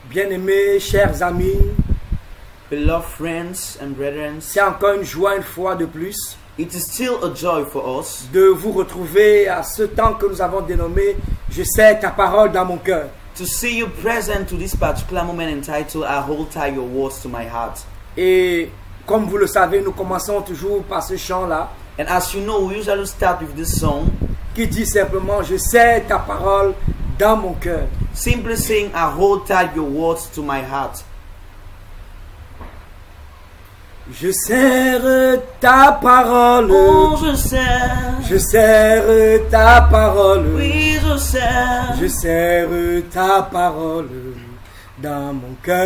Bien-aimés, chers amis, Beloved friends and brethren, c'est encore une joie une fois de plus it is still a joy for us de vous retrouver à ce temps que nous avons dénommé « Je sais ta parole dans mon cœur to see you present to this particular moment entitled I hold tight your words to my heart. ». Et comme vous le savez, nous commençons toujours par ce chant-là And as you know, we usually start with this song, qui dit simplement « Je sais ta parole dans mon cœur ». simply saying I hold tight your words to my heart. Je serre ta parole, Oh, je serre, je serre ta parole, oui, je serre, je serre ta parole dans mon cœur,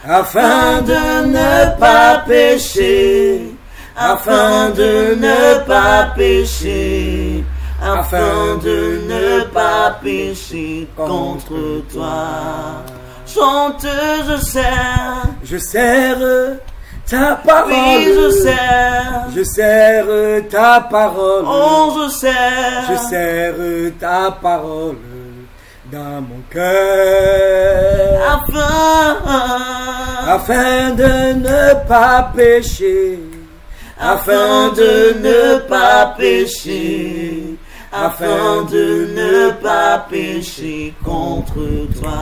afin de ne pas pécher, afin de ne pas pécher, afin de ne pas pécher contre toi. Chante, je serre ta parole, oui, je serre ta parole, oh, je serre ta parole dans mon cœur, afin de ne pas pécher, afin de ne pas pécher, afin de ne pas pécher contre toi.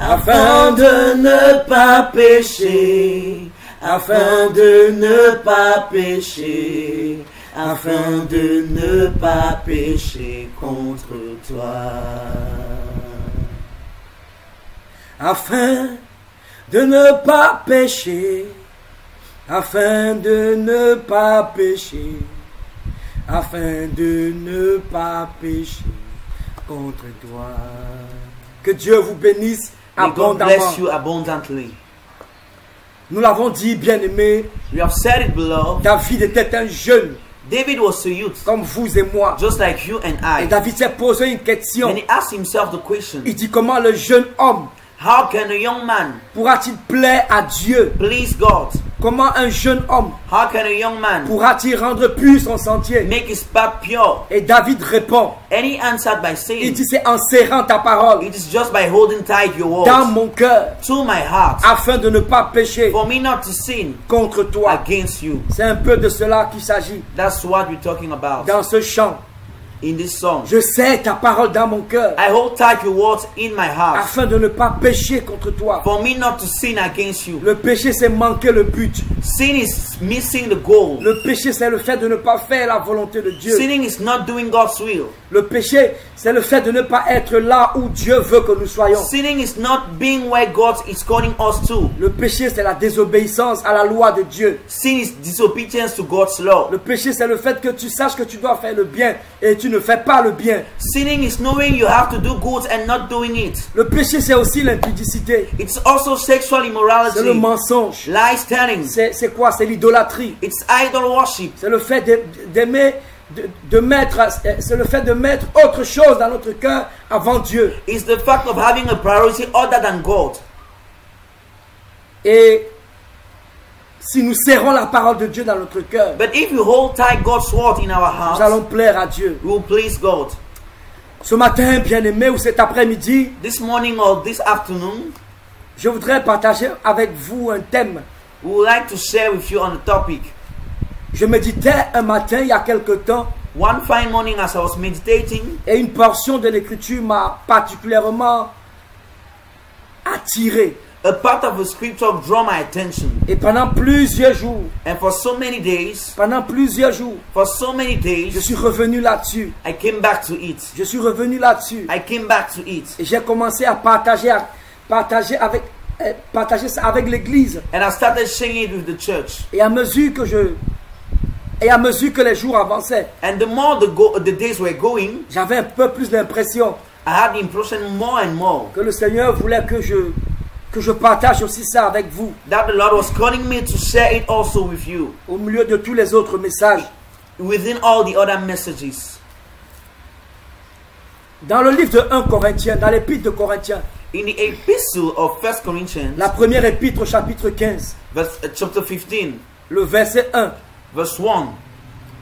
Afin de ne pas pécher, afin de ne pas pécher, afin de ne pas pécher contre toi. Afin de ne pas pécher, afin de ne pas pécher, afin de ne pas pécher contre toi. Que Dieu vous bénisse May God bless abondamment. you abundantly. Nous l'avons dit, bien-aimés, We have said it, beloved. David était un jeune David was a youth, comme vous et moi. just like you and Et I. David s'est posé une question. And he asked himself the question, Il dit comment le jeune homme how can a young man pourra-t-il plaire à Dieu? please God? Comment un jeune homme How can a young man pourra-t-il rendre pur son sentier? make his path pure? Et David répond, And he answered by il saying, dit c'est en serrant ta parole it is just by holding tight your dans words mon cœur to my heart, afin de ne pas pécher for me not to sin contre toi. against you. C'est un peu de cela qu'il s'agit That's what we're talking about dans ce chant. in this song. Je sais ta parole dans mon cœur I hold tight your words in my heart, afin de ne pas pécher contre toi. for me not to sin against you. Le péché c'est manquer le but. Sin is missing the goal. Le péché c'est le fait de ne pas faire la volonté de Dieu. Sinning is not doing God's will. Le péché c'est le fait de ne pas être là où Dieu veut que nous soyons. Sinning is not being where God is calling us to. Le péché c'est la désobéissance à la loi de Dieu. Sin is disobedience to God's law. Le péché c'est le fait que tu saches que tu dois faire le bien et tu ne fais pas le bien. Sinning is knowing you have to do good and not doing it. Le péché c'est aussi l'impudicité. It's also sexual C'est le immorality, mensonge. lies telling. C'est quoi? C'est l'idolâtrie. It's idol worship. C'est le fait d'aimer, de mettre, c'est le fait de mettre autre chose dans notre cœur avant Dieu. It's the fact of having a priority other than God. Et si nous serrons la parole de Dieu dans notre cœur, But if you hold tight God's word in our nous hearts, allons plaire à Dieu. we will please God. Ce matin, bien-aimé, ou cet après-midi, This morning or this afternoon, je voudrais partager avec vous un thème. we would like to share with you on the topic. Je méditais un matin, il y a quelque temps, One fine morning as I was meditating, et une portion de l'écriture m'a particulièrement attiré. a part of the scripture drew my attention. Et pendant plusieurs jours, And for so many days, je suis revenu là-dessus. I came back to it. Je suis revenu là-dessus. I came back to it. Et j'ai commencé à partager ça avec l'église. And I started sharing it with the church. Et à mesure que les jours avançaient, And the more the days were going, j'avais un peu plus l'impression I had the impression more and more que le Seigneur voulait que je partage aussi ça avec vous, that the Lord was calling me to share it also with you, au milieu de tous les autres messages. within all the other messages. Dans le livre de 1 Corinthiens, dans l'épître de Corinthiens, In the epistle of 1 Corinthians, la première épître, chapitre 15, chapter 15, le verset 1, verse 1,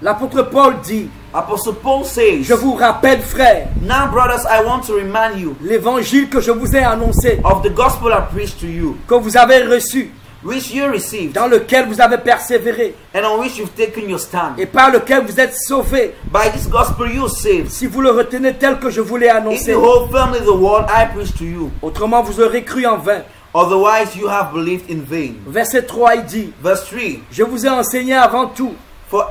L'apôtre Paul dit, Apostle Paul says, je vous rappelle, frères, now brothers, I want to remind you l'évangile que je vous ai annoncé, of the gospel I preached to you, que vous avez reçu, which you received, dans lequel vous avez persévéré, and on which you've taken your stand. et par lequel vous êtes sauvés, By this gospel you are saved, si vous le retenez tel que je vous l'ai if annoncé. you hold firmly the word I preached to you. Autrement, vous aurez cru en vain. Otherwise you have believed in vain. Verset 3, il dit, Verse 3, je vous ai enseigné avant tout, for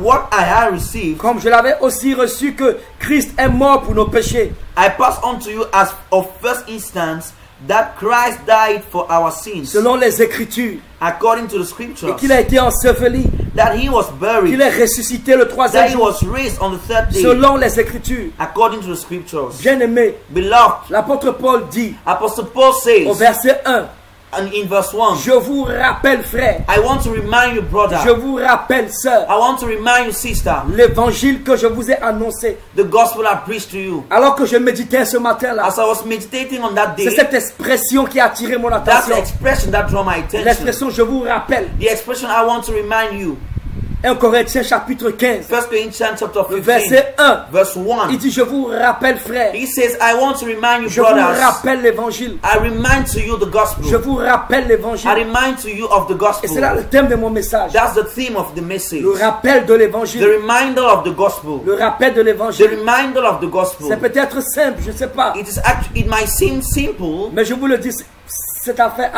what I have received, comme je l'avais aussi reçu, que Christ est mort pour nos péchés, I pass on to you as of first instance, that Christ died for our sins, selon les Écritures, according to the et scriptures, qu'il a été enseveli, that he was qu'il buried, est ressuscité le that troisième he jour, was raised on the third day, selon les Écritures. according to the scriptures. Bien-aimé, Beloved, l'apôtre Paul dit Apostle Paul au says, verset 1, and in verse 1, je vous rappelle, frère, I want to remind you, brother, je vous rappelle, sœur, I want to remind you, sister, l'évangile que je vous ai annoncé, the gospel I preached to you. alors que je méditais ce matin-là. As I was meditating on that C'est day, cette expression qui a attiré mon that's the attention. expression that drew my attention. L'expression je vous rappelle. The expression I want to remind you. 1 Corinthiens chapitre 15, 1 Corinthians chapter 15, verset 1. verse Il 1. dit, je vous rappelle, frère, He says, I want to remind you, je vous brothers, rappelle l'évangile. I remind to you the Je gospel. vous rappelle I l'évangile. remind to you of the Et c'est là gospel. le thème de mon message. That's the theme of the message. Le rappel de The l'évangile. reminder of the gospel. Le rappel de The l'évangile. reminder of the C'est gospel. peut-être simple, je ne sais pas. It might seem simple, Mais je vous le dis, cette affaire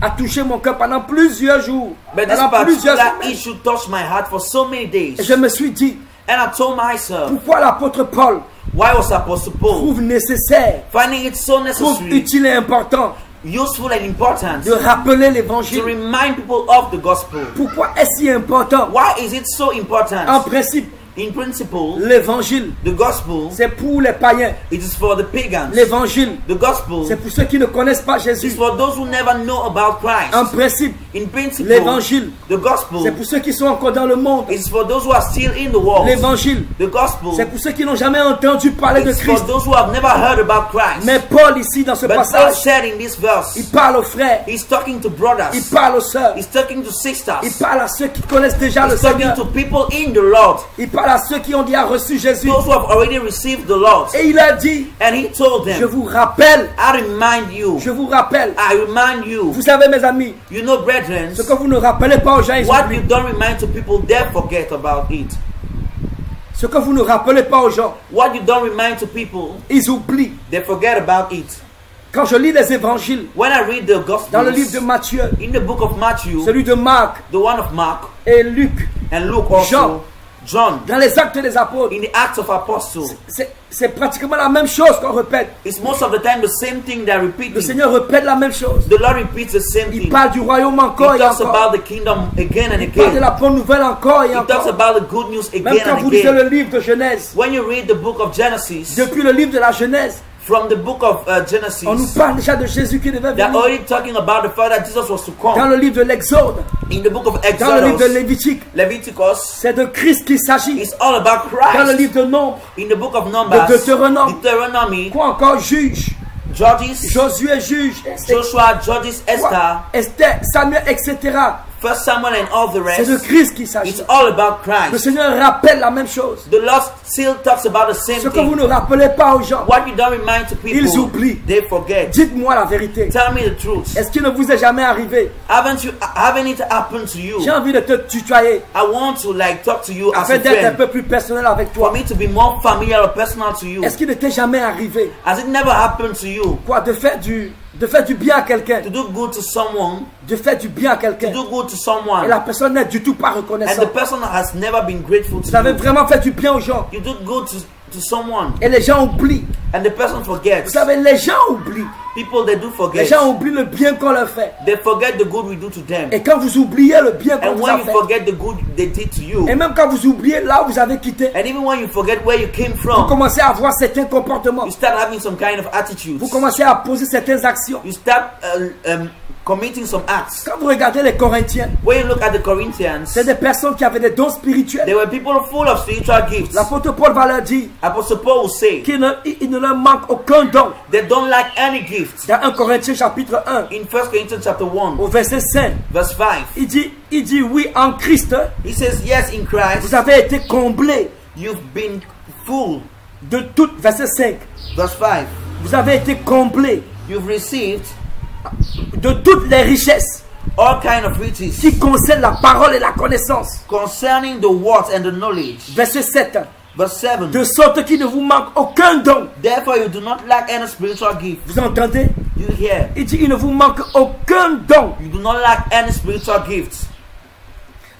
a touché mon cœur pendant plusieurs jours. but this Pendant plusieurs particular semaines. issue touched my heart for so many Et days. je me suis dit, And I told myself, pourquoi l'apôtre Paul why was Apostle Paul trouve nécessaire, finding it so trouve necessary, utile et important useful and important de rappeler to l'évangile? remind people of the gospel? Pourquoi est-ce si important? Why is it so En important? principe, In principle, l'évangile, the gospel, c'est pour les païens. it is for the pagans. L'évangile, The gospel c'est pour ceux qui ne connaissent pas is Jésus. for those who never know about En Christ. principe, In principle, l'évangile, the gospel c'est pour ceux qui sont encore dans le monde. is for those who are still in the world. L'évangile, The gospel c'est pour ceux qui n'ont jamais entendu parler de is for Christ. those who have never heard about Christ. Mais Paul, ici, dans ce But Paul passage, said in this il verse, parle aux frères, he's talking to il brothers, parle aux sœurs, he's talking to il sisters, parle à ceux qui connaissent déjà le he's talking Seigneur, to people in the Lord, il parle à ceux qui ont déjà reçu Jésus. those who have already received the Lord. Et il a dit, And he told je them, vous rappelle, I remind you, je vous rappelle. I remind you. Vous savez, mes amis, You know, brethren, ce que vous ne rappelez pas aux gens, ils what oublient. you don't remind to people, they forget about it. Ce que vous ne rappelez pas aux gens, What you don't remind to people, ils oublient. they forget about it. Quand je lis les évangiles, When I read the dans le livre de Gospels, Matthieu, in the book of Matthew, celui de Marc the one of Mark, et Luc, and Luke also, John, dans les actes des apôtres, in the Acts of Apostles, c'est pratiquement la même chose qu'on répète. it's most of the time the same thing they're Le repeating. Seigneur répète la même chose. The Lord repeats the same Il thing. parle du royaume He encore et talks encore. about the kingdom again and Il parle de again. la bonne nouvelle encore et He talks encore. about the good news Même again quand and vous lisez again. le livre de Genèse, When you read the book of Genesis, depuis le livre de la Genèse, from the book of Genesis, on nous parle déjà de Jésus qui devait they're venir. already talking about the fact that Jesus was to Dans come. le livre de l'Exode, In the book of dans le livre de Exodus, Lévitique, Leviticus, c'est de Christ qu'il s'agit. it's all about Dans le Christ. livre de Nombre, In the book of Numbers, de Deutéronome, Deuteronomy, quoi encore, juge, Judges, Josué juge, Joshua, Judges, Esther, Esther, Samuel, etc. 1 Samuel and all the C'est de rest. Christ qu'il s'agit. It's all about Le Christ. Seigneur rappelle la même chose. The Lord still talks about the same Ce que vous thing. ne rappelez pas aux gens, What you don't remind to ils people, oublient. they forget. Dites-moi la vérité. Tell me the truth. Est-ce qu'il ne vous est jamais arrivé? Haven't it happened to you? J'ai envie de te tutoyer I want to talk to you as afin a d'être un friend, peu plus personnel avec for toi. me to be more familiar or personal to you. Est-ce qu'il ne t'est jamais arrivé Has it never happened to you quoi de faire du bien à quelqu'un, to do good to someone, de faire du bien à to quelqu'un do good to et someone, la personne n'est du tout pas and the reconnaissante? person has never been grateful Vous to avez you? vraiment fait du bien aux gens You do good to someone, et les gens oublient. and the person forgets. Vous savez, les gens oublient. People, they do Les forget. gens oublient le bien qu'on leur fait. They forget the good we do to them. Et quand vous oubliez le bien qu'on And vous when a you fait, forget the good they did to you, et même quand vous oubliez là où vous avez quitté, and even when you forget where you came vous from, commencez à avoir certains comportements. you start having some kind of attitudes. Vous commencez à poser certaines actions. You start committing some acts. Quand vous regardez les Corinthiens, When you look at the Corinthians, c'est des personnes qui avaient des dons spirituels. they were people full of spiritual gifts. L'apôtre Paul va leur dire Apostle Paul will say qu'il ne leur manque aucun don. they don't lack any gifts. Dans 1 Corinthiens chapitre 1, In 1 Corinthians chapter 1, au verset 5, verse 5, il dit oui, en Christ, he says, yes, in Christ, vous avez été comblés you've been full. de tout, verset 5, Verse 5, vous avez été comblés you've received de toutes les richesses all kind of riches qui concernent la parole et la connaissance. concerning the word and the knowledge. Verset 7, Verse 7, de sorte qu'il ne vous manque aucun don. therefore you do not lack any spiritual gift. Vous entendez? You hear? Il dit il ne vous manque aucun don. You do not lack any spiritual gifts.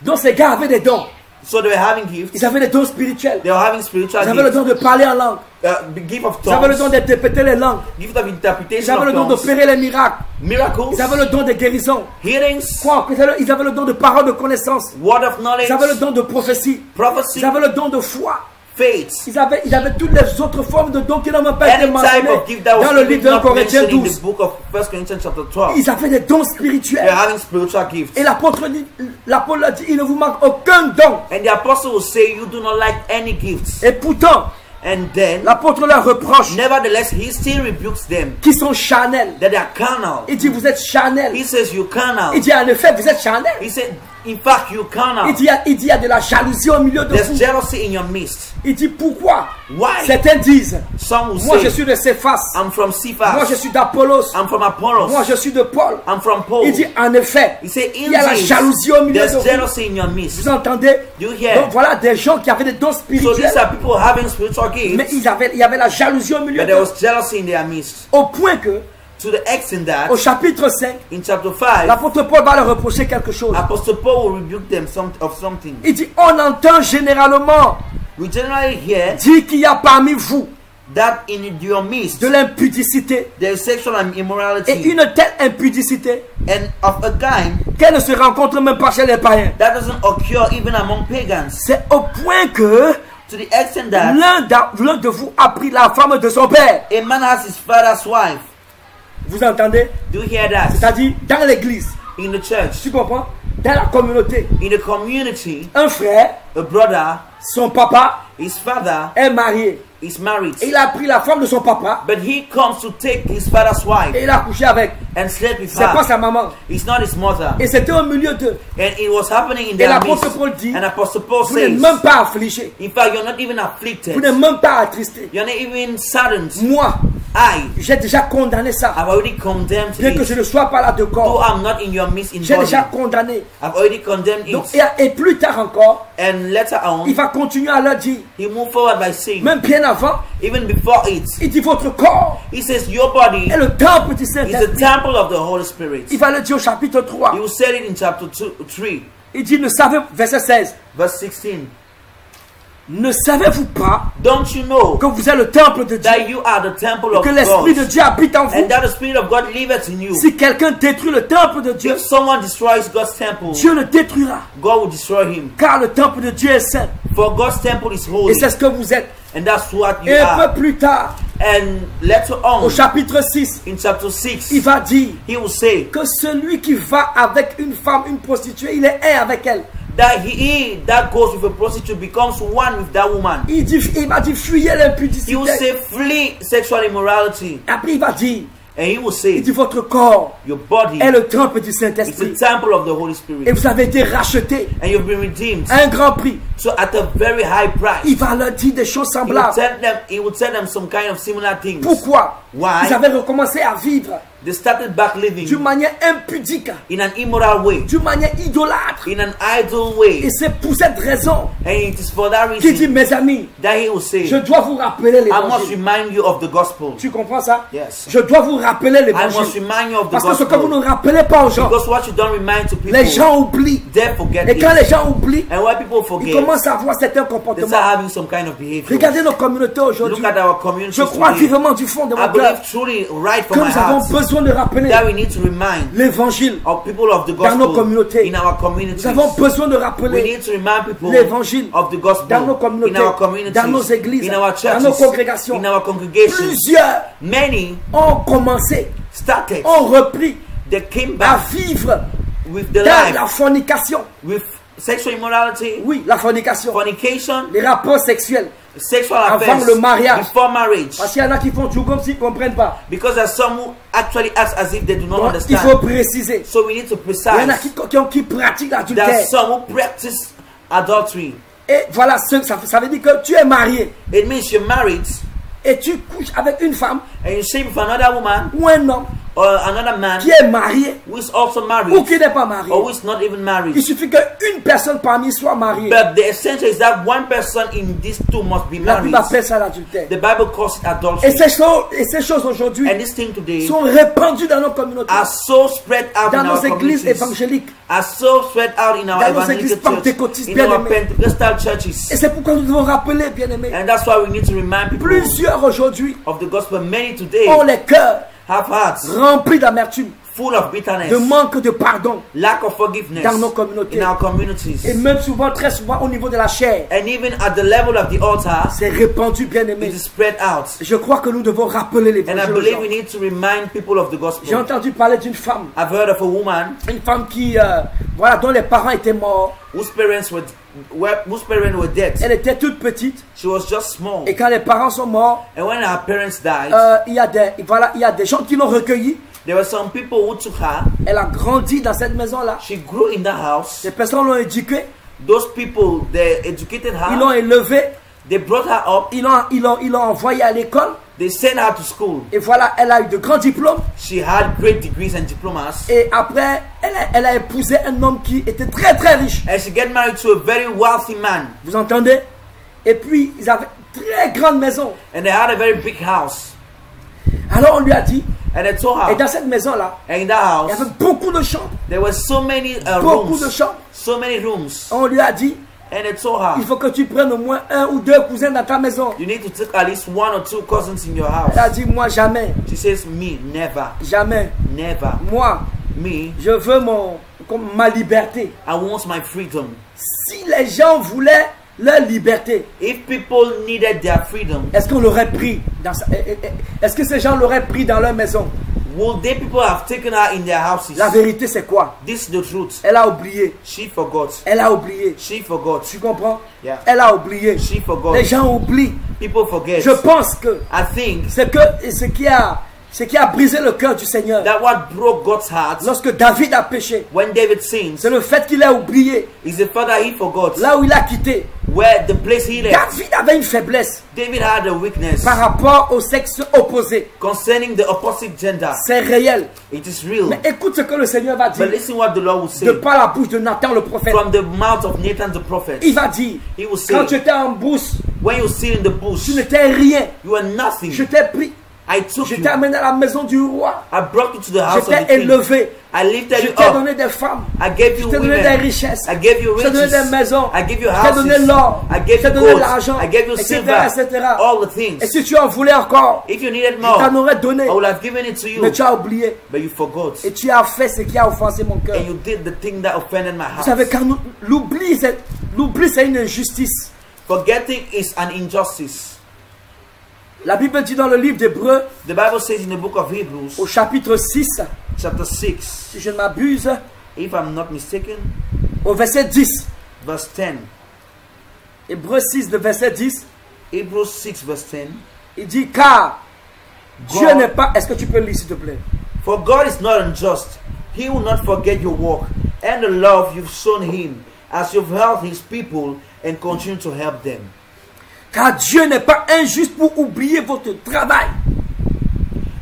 Donc ces gars avaient des dons. So they were having gifts. Ils avaient des dons spirituels. They were having spiritual Ils avaient le gifts. don de parler en langue. The gift of Ils avaient le don tongues. d'interpréter les langues. Gift of Ils interpretation avaient le don of tongues. d'opérer les miracles. Miracles. Ils avaient le don de guérison. Healings. Quoi? Ils avaient le don de parole de connaissance. Word of knowledge. Ils avaient le don de prophétie. Prophecy. Ils avaient le don de foi. Faith. Ils avaient toutes les autres formes de dons qui n'ont même pas été Any type of gift that mentionnées was dans le even livre de 1 not Corinthiens mentioned in 12. the book of 1 Corinthians chapter 12. Ils avaient des dons They spirituels. are having spiritual gifts. Et l'apôtre leur dit, il ne vous manque aucun don. And the apostle will say, you do not lack any gifts. Et pourtant, And then, l'apôtre leur reproche nevertheless, he still rebukes them qu'ils sont charnels. that they are carnal. Il dit, vous êtes charnels. He says, you carnal. Il dit, en effet, vous êtes charnels. He said, in fact, you carnal. Il dit, il y a de la jalousie au milieu de There's vous. jealousy in your midst. Il dit, pourquoi? Why? Certains disent, Some will moi je say, suis de Céphas. I'm from Moi je Cephas. suis d'Apollos. I'm from Apollos. Moi je suis de Paul. I'm from Paul. Il dit, en effet, He said, il y a la jalousie au milieu de there's vous. jealousy in your midst. Vous entendez? You hear? Donc voilà des gens qui avaient des dons So spirituels. these are people having spiritual Mais gifts, il y avait la jalousie au milieu but de there vous. was jealousy in their midst. Au point que, To the extent that au chapitre 5, in chapter 5, l'apôtre Paul va leur reprocher quelque chose. Apostle Paul will rebuke them of something. Il dit, on entend généralement We generally hear dire qu'il y a parmi vous that in your midst de l'impudicité. there is sexual Et immorality, une telle impudicité and of a kind qu'elle ne se rencontre même pas chez les païens. that doesn't occur even among pagans. C'est au point que To the extent that l'un de vous a pris la femme de son père. a man has his father's wife. Vous entendez? Do you hear that? C'est-à-dire dans l'église. In the church, Tu comprends? Dans la communauté. in the community, Un frère, a brother, son papa his father est marié. is married, Et il a pris la femme de son papa but he comes to take his father's et wife il a couché avec. and slept with C'est pas her. sa maman. It's not his mother. Et c'était au milieu d'eux. And it was happening in Et their l'apôtre midst. Paul dit, And Apostle Paul vous n'êtes says, même pas affligés. in fact, you're not even Vous afflicted. n'êtes même pas attristés. You're not even saddened. Moi, I j'ai déjà condamné ça. have already condemned Bien que je it. ne sois pas là de Though corps. I'm not in your midst in J'ai body, déjà condamné. I've already condemned Donc, it. et plus tard encore, And later on, il va continuer à leur dire, he moved forward by saying, même bien avant, even before it, il dit votre corps he says, your body est le temple du is the Saint-Esprit. temple of the Holy Spirit. Il va le dire au chapitre 3. He will say it in chapter 3, Il dit, ne savez, verset 16, verse 16. ne savez-vous pas Don't you know que vous êtes le temple de Dieu, that you are the temple et of que l'Esprit de God, Dieu habite en vous? and that the Spirit of God liveth in you? Si quelqu'un détruit le temple de Dieu, If someone destroys God's temple, Dieu le détruira. God will destroy him. Car le temple de Dieu est saint. For God's temple is Et holy, c'est ce que vous êtes. and that's what you Et un are. peu plus tard, And later au on, chapitre 6, in chapter 6, il va dire he will say que celui qui va avec une femme, une prostituée, il est un avec elle. that he that goes with a prostitute becomes one with that woman. Il va dire fuyez He will l'impudicité. say flee sexual immorality. Après il va dire, And he will il say dit votre corps your body est le temple du is the Saint-Esprit. temple of the Holy Et Spirit. vous avez été rachetés And you've been redeemed. à un grand prix. So at a very high price. Il va leur dire des choses He will semblables. tell them some kind of similar things. Pourquoi? Why? Ils avaient recommencé à vivre They started back living d'une manière impudique, in an immoral way, d'une manière idolâtre. in an idle way. Et c'est pour cette raison And it is for that qu'il dit, reason mes amis, that he will say, je dois vous rappeler I must l'évangile. remind you of the gospel. Tu comprends ça? Yes. Je dois vous rappeler I must l'évangile. remind you of the Parce que ce que vous gospel. ne rappelez pas aux gens, Because what you don't remind to people, les gens oublient. they forget Et quand it. les gens oublient, And when people ils forget, commencent à avoir certains they comportements. start having some kind of behavior. Regardez nos communautés Look aujourd'hui. at our community Je crois today. vivement du fond de I mon cœur believe truly right que from my nous avons heart besoin de rappeler that we need to remind l'évangile. of people of the Dans nos gospel communautés. in our communities. Nous avons besoin de We rappeler need to remind people l'évangile of the gospel dans nos communautés, in our communities, dans nos églises, in our dans nos churches, congrégations. in our congregations. Plusieurs Many ont commencé, started, ont repris they came à back vivre with the dans la life, fornication. with sexual immorality, Oui, la fornication. fornication, Les rapports sexuels sexual avant affairs le mariage. before marriage. Parce qu'il y en a qui font tout comme s'ils ne comprennent pas. Because there's some who actually act as if they do not Donc, il faut understand. préciser. So we need to Il y en a precise. qui pratiquent There are l'adultère. some who practice adultery. Et voilà, ça veut dire que tu es marié It means you're married et tu couches avec une femme and you sleep with another woman ou un homme or another man qui est marié who is also ou married qui n'est pas marié. or who is not even Il married. suffit qu'une personne parmi soit mariée. But the essential is that one person in these two must be La married. Bible appelle ça l'adultère. The Bible calls it Et adultery. ces choses aujourd'hui And this thing today sont répandues dans nos communautés, are so spread out dans in nos our églises communities, évangéliques. are so spread out in our Dans nos églises evangelical church, pentecôtistes in bien our aimées. Pentecostal Et churches. c'est pourquoi nous devons rappeler, bien aimés, And that's why we need to remind people plusieurs aujourd'hui of the gospel. Many today ont les cœurs have hearts remplis d'amertume, full of bitterness, de manque de pardon, lack of forgiveness dans nos communautés. in our communities. et même souvent, très souvent, au niveau de la chair. And even at the level of the altar, C'est répandu, bien it aimé. is spread out. Je crois que nous devons rappeler And I l'évangile. aux believe gens. we need to remind people of the J'ai gospel. entendu parler d'une femme, I've heard of a woman qui, voilà, dont les parents étaient morts. whose parents were dead. Elle était toute petite. She was just small. Et quand les parents sont morts, And when her parents died, il y a des gens qui l'ont recueillie. there were some people who took her. Elle a grandi dans cette maison-là. She grew in the house. Ces personnes l'ont éduquée. Those people, they educated Ils l'ont her. élevée. They brought her up. Ils l'ont envoyée à l'école. They sent her to school. Et voilà, elle a eu de grands diplômes. She had great degrees and diplomas. Et après, elle a épousé un homme qui était très très riche. And she got married to a very wealthy man. Vous entendez? Et puis, ils avaient une très grande maison. And they had a very big house. Alors on lui a dit, And they told et her, dans cette maison-là, and in that il y house, avait beaucoup de chambres. there were so many Beaucoup de rooms. chambres. So many rooms. On lui a dit, And they told il her, faut que tu prennes au moins un ou deux cousins dans ta maison. you need to take at least 1 or 2 cousins in your house. Elle a dit, moi jamais, She says, me, never, jamais. never. Moi, Me, je veux ma liberté. I want my freedom. Si les gens voulaient leur liberté, If people needed their freedom, est-ce qu'on l'aurait pris est-ce que ces gens l'auraient pris dans leur maison? would they people have taken her in their houses? La vérité, c'est quoi? This is the truth. Elle a oublié. She forgot. Elle a oublié. She forgot. Tu comprends? Yeah. Elle a oublié. She forgot. Les gens oublient. People forget. Je pense que I think c'est ce qui a brisé le cœur du Seigneur. that what broke God's heart Lorsque David a péché, when David sins c'est le fait qu'il a oublié is the fact that he forgot là où il a quitté. where the place he left. David avait une faiblesse David had a weakness par rapport au sexe opposé. concerning the opposite gender. C'est réel. It is real. Mais écoute ce que le Seigneur va dire But listen what the Lord will say de par la bouche de Nathan le prophète. from the mouth of Nathan the prophet. Il va dire, He will say, quand tu étais en brousse, when you sit in the bush, tu n'étais rien. you are nothing. Je t'ai pris. I took Je you. t'ai amené à la maison du roi. I brought you to the Je house of the t'ai king. élevé. I lifted Je you t'ai up. donné des femmes. I gave Je you t'ai donné des women. richesses. I gave you Je t'ai donné riches. des maisons. I gave you Je t'ai donné houses. l'or. I Je gave t'ai you donné gold. l'argent. I gave you Etc. silver. etc. All the things. Et si tu en voulais encore, If you needed je t'en more, aurais donné. I would have given it to you. Mais tu as oublié. But you forgot. Et tu as fait ce qui a offensé mon cœur. And you did the thing that offended my Vous savez, heart. quand l'oubli, c'est une injustice. Forgetting is an injustice. La Bible dit dans le livre d'Hébreux, The Bible says in the book of Hebrews, au chapitre 6, chapter 6, si je ne m'abuse, if I'm not mistaken, au verset 10. verse 10. Hébreux 6, le verset 10, Hebrews 6, verse 10. il dit, car God- Dieu n'est pas... Est-ce que tu peux le lire, s'il te plaît? For God is not unjust. He will not forget your work and the love you've shown him as you've helped his people and continue to help them. Car Dieu n'est pas injuste pour oublier votre travail.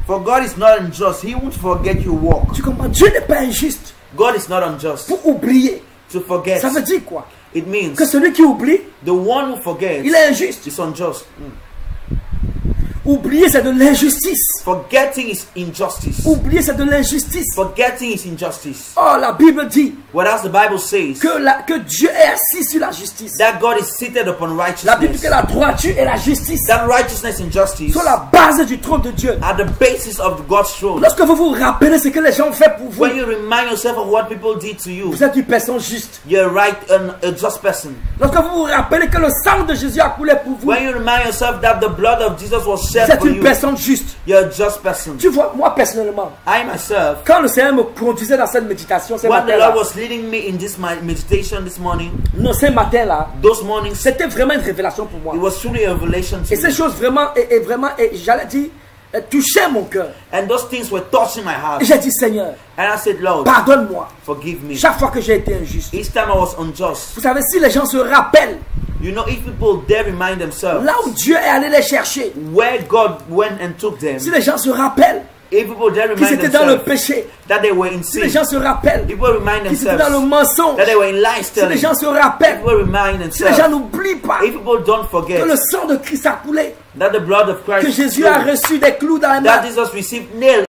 For God is not unjust. He won't forget your work. Tu comprends? Dieu n'est pas injuste God is not unjust pour oublier. to forget. Ça veut dire quoi? It means Que celui qui oublie, the one who forgets il est injuste. is unjust. Oublier, c'est de l'injustice. Forgetting is injustice. Oublier, c'est de l'injustice. Forgetting is injustice. Oh, la Bible dit What else the Bible says? que Dieu est assis sur la justice. That God is seated upon La Bible dit righteousness. que la droiture et la justice That righteousness and justice sont la base du trône de Dieu. are the basis of God's throne. Lorsque vous vous rappelez ce que les gens ont fait pour vous, When you remind yourself of what people did to you, vous êtes une personne juste. you're right and a just person. Lorsque vous vous rappelez que le sang de Jésus a coulé pour vous, When you remind yourself that the blood of Jesus was yourself, C'est for une you. personne juste. You're a just person. Tu vois, moi personnellement, I myself, quand le Seigneur me conduisait dans cette méditation, ce when the matin-là, Lord was leading me in this meditation this morning, non, ce matin-là, those mornings, c'était vraiment une révélation pour moi. it was truly a revelation to Et ces me. choses vraiment, j'allais dire, touchaient mon cœur. And those things were touching my heart. Et j'ai dit, Seigneur, And I said, Lord, pardonne-moi. forgive me. Chaque fois que j'ai été injuste. Each time I was unjust. Vous savez, si les gens se rappellent, You know, if people dare remind themselves là où Dieu est allé les chercher, where God went and took them, si les gens se rappellent if people dare qu'ils remind étaient dans le themselves péché, that they were in si les sin, gens se rappellent people remind qu'ils étaient dans le themselves mensonge, that they were in lies si les telling, gens se rappellent, people remind si les gens themselves, n'oublient pas if people don't que forget le sang de Christ a coulé, that the blood of que Christ Jésus a flowed, reçu des clous dans les that mains, Jesus received nails